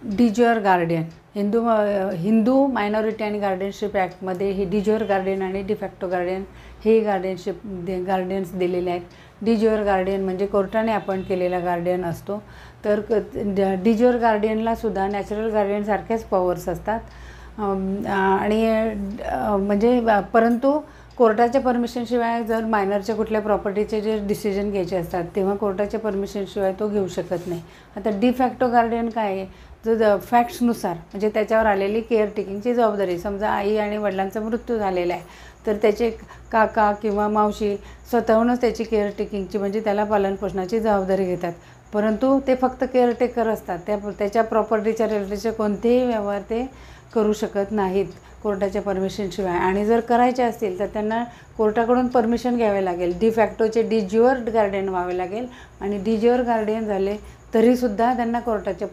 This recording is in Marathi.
डिज्युअर गार्डियन हिंदू मायनॉरिटी आणि गार्डियनशिप ॲक्टमध्ये ही डिज्युअर गार्डियन आणि डिफॅक्टो गार्डियन हे गार्डियन्स दिलेले आहेत. डिज्युअर गार्डियन म्हणजे कोर्टाने अपॉइंट केलेला गार्डियन असतो. तर डिज्युअर गार्डियनलासुद्धा नॅचरल गार्डियनसारख्याच पॉवर्स असतात आणि म्हणजे परंतु कोर्टाच्या परमिशनशिवाय जर मायनरच्या कुठल्या प्रॉपर्टीचे जे डिसिजन घ्यायचे असतात तेव्हा कोर्टाच्या परमिशनशिवाय तो घेऊ शकत नाही. आता डिफॅक्टो गार्डियन काय आहे, जो फॅक्ट्सनुसार म्हणजे त्याच्यावर आलेली केअर टेकिंगची जबाबदारी, समजा आई आणि वडिलांचा मृत्यू झालेला आहे तर त्याचे काका किंवा मावशी स्वतःहूनच त्याची केअर टेकिंगची म्हणजे त्याला पालनपोषणाची जबाबदारी घेतात. परंतु ते फक्त केअरटेकर असतात, त्याच्या प्रॉपर्टीच्या रिलेटेडचे कोणतेही व्यवहार ते करू शकत नाहीत कोर्टाच्या परमिशनशिवाय. आणि जर करायचे असतील तर त्यांना कोर्टाकडून परमिशन घ्यावे लागेल. डिफॅक्टोचे डिज्युअर गार्डियन व्हावे लागेल आणि डिज्युअर गार्डियन झाले तरीसुद्धा त्यांना कोर्टाच्या